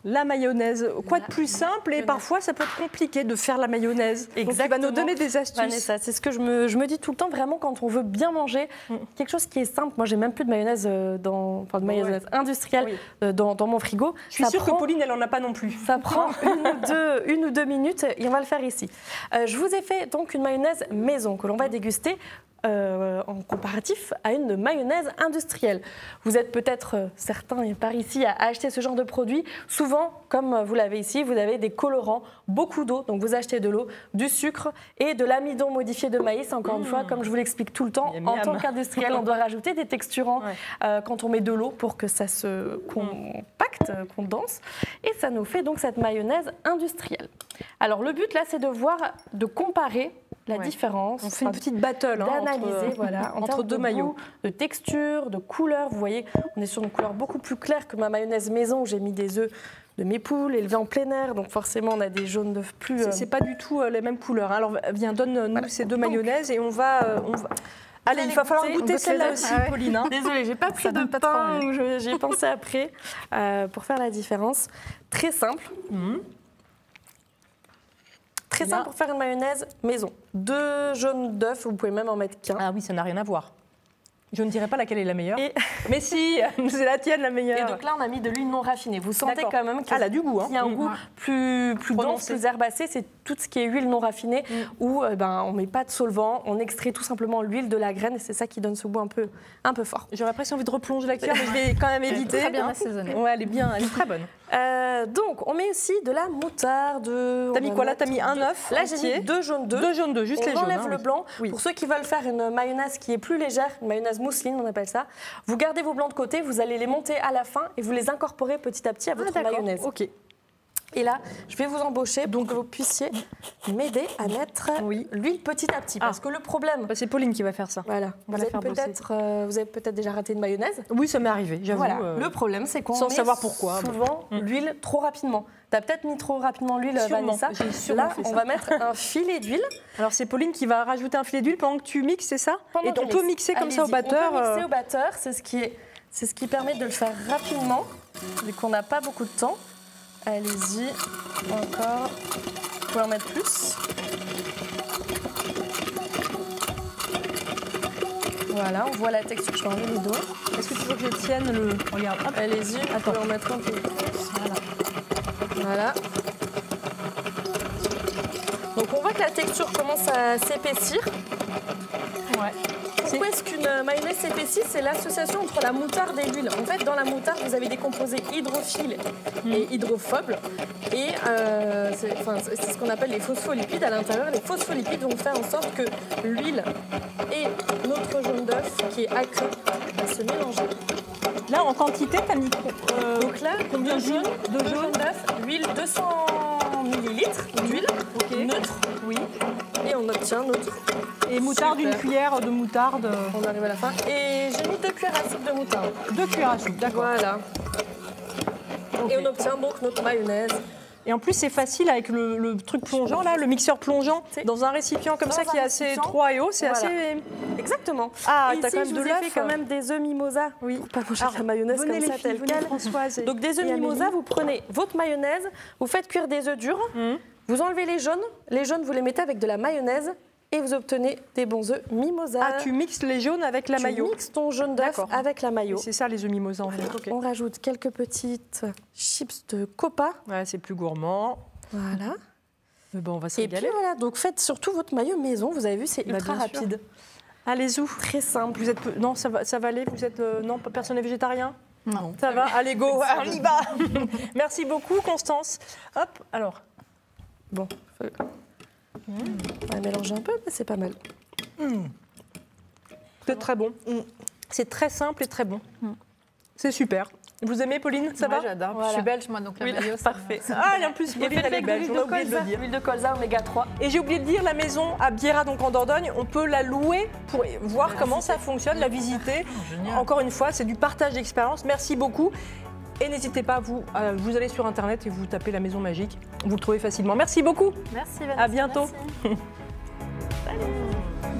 la mayonnaise. Quoi de plus simple et parfois ça peut être compliqué de faire la mayonnaise. Donc tu vas nous donner des astuces. Vanessa, c'est ce que je me dis tout le temps, vraiment quand on veut bien manger, quelque chose qui est simple. Moi j'ai même plus de mayonnaise, de mayonnaise industrielle dans mon frigo. Je suis sûre que Pauline elle en a pas non plus. Ça prend une ou deux minutes et on va le faire ici. Je vous ai fait donc une mayonnaise maison que l'on va déguster. En comparatif à une mayonnaise industrielle. Vous êtes peut-être certains par ici à acheter ce genre de produit. Souvent, comme vous l'avez ici, vous avez des colorants, beaucoup d'eau. Donc vous achetez de l'eau, du sucre et de l'amidon modifié de maïs. Encore une fois, comme je vous l'explique tout le temps, en tant qu'industriel, on doit rajouter des texturants quand on met de l'eau pour que ça se compacte, condense. Et ça nous fait donc cette mayonnaise industrielle. Alors le but là, c'est de comparer la différence. On fait une petite battle d'analyser entre deux maillots. De texture, de couleur. Vous voyez, on est sur une couleur beaucoup plus claire que ma mayonnaise maison où j'ai mis des œufs de mes poules élevées en plein air. Donc forcément, on a des jaunes d'œufs plus... C'est pas du tout les mêmes couleurs. Alors viens, donne-nous ces deux mayonnaises et on va... Allez, il va falloir goûter celle-là aussi, Pauline. Désolée, j'ai pas pris de pain, j'y ai pensé après pour faire la différence. Très simple. Très simple pour faire une mayonnaise maison. 2 jaunes d'œufs, vous pouvez même en mettre qu'un. Ah oui, ça n'a rien à voir. Je ne dirais pas laquelle est la meilleure. Mais si, c'est la tienne la meilleure. Et donc là, on a mis de l'huile non raffinée. Vous sentez quand même qu'il y a du goût. Il y a un goût plus dense, plus herbacé. C'est tout ce qui est huile non raffinée où on ne met pas de solvant. On extrait tout simplement l'huile de la graine et c'est ça qui donne ce goût un peu fort. J'aurais presque envie de replonger la cuillère, mais je vais quand même éviter. Très bien assaisonnée. Ouais, elle est très bonne. Donc, on met aussi de la moutarde. T'as mis quoi là? T'as mis un œuf? Là, j'ai mis 2 jaunes d'œufs. 2 jaunes d'œufs, juste les jaunes. On enlève le blanc. Pour ceux qui veulent faire une mayonnaise qui est plus légère, une mayonnaise mousseline, on appelle ça, vous gardez vos blancs de côté, vous allez les monter à la fin et vous les incorporez petit à petit à votre mayonnaise. Ok. Et là, je vais vous embaucher pour que vous puissiez m'aider à mettre l'huile petit à petit. Parce que le problème... c'est Pauline qui va faire ça. Voilà. Vous avez peut-être déjà raté une mayonnaise. Oui, ça m'est arrivé, j'avoue. Voilà. Le problème, c'est qu'on sans met savoir pourquoi, souvent l'huile trop rapidement. T'as peut-être mis trop rapidement l'huile, Vanessa. Là, on va mettre un filet d'huile. Alors, c'est Pauline qui va rajouter un filet d'huile pendant que tu mixes, c'est ça? Et on peut mixer comme ça au batteur. On peut mixer au batteur, c'est ce qui permet de le faire rapidement, vu qu'on n'a pas beaucoup de temps. Allez-y, encore. Vous pouvez en mettre plus. Voilà, on voit la texture. Je vais enlever les doigts. Est-ce que tu veux que je tienne le... Regarde, allez-y, on peut en mettre un peu plus. Voilà. Donc on voit que la texture commence à s'épaissir. Ouais. Pourquoi est-ce qu'une mayonnaise s'épaissit? C'est l'association entre la moutarde et l'huile. En fait, dans la moutarde, vous avez des composés hydrophiles et hydrophobes. Et c'est ce qu'on appelle les phospholipides à l'intérieur. Les phospholipides vont faire en sorte que l'huile et notre jaune d'œuf, qui est aqueux, va se mélanger. Là, en quantité, tu as mis donc là, combien de jaune d'œuf, l'huile, 200 ml d'huile, neutre. Oui. Et on obtient notre... Et moutarde, une cuillère de moutarde. On arrive à la fin. Et j'ai mis 2 cuillères à soupe de moutarde. 2 cuillères à soupe, d'accord. Voilà. Et on obtient donc notre mayonnaise. Et en plus, c'est facile avec le truc plongeant, là, le mixeur plongeant, dans un récipient comme ça qui est assez étroit et haut, c'est assez... Exactement. Ah, t'as quand même de l'œuf. Fait quand même des œufs mimosa. Oui. Pour pas manger la mayonnaise comme ça, telle quelle. Donc des œufs mimosa, vous prenez votre mayonnaise, vous faites cuire des œufs durs, vous enlevez les jaunes. Les jaunes, vous les mettez avec de la mayonnaise. Et vous obtenez des bons œufs mimosa. Ah, tu mixes les jaunes avec la mayo. Tu mixes ton jaune d'œuf avec la mayo. C'est ça les œufs mimosa en fait. On rajoute quelques petites chips de copa. Ouais, c'est plus gourmand. Voilà. Mais bon, on va se régaler. Et puis voilà, donc faites surtout votre mayo maison. Vous avez vu, c'est ultra rapide. Allez-y. Très simple. Vous êtes non, ça va aller. Vous êtes non, personne n'est végétarien. Non. Ça va. Allez go, on y va. Merci beaucoup, Constance. Hop, alors. Bon. On va mélanger un peu, mais c'est pas mal. C'est très bon. C'est très simple et très bon. C'est super. Vous aimez, Pauline? Ça va? J'adore. Voilà. Je suis belge, moi, donc la mayo, parfait. Ah, et en plus, Pauline, elle est belge. On a oublié de le dire. L'huile de colza, oméga 3. Et j'ai oublié de dire, la maison à Biera, donc en Dordogne, on peut la louer pour voir comment ça fonctionne, la visiter. Encore une fois, c'est du partage d'expérience. Merci beaucoup. Et n'hésitez pas, vous allez sur Internet et vous tapez la maison magique. Vous le trouvez facilement. Merci beaucoup. Merci, Vanessa. À bientôt. Salut.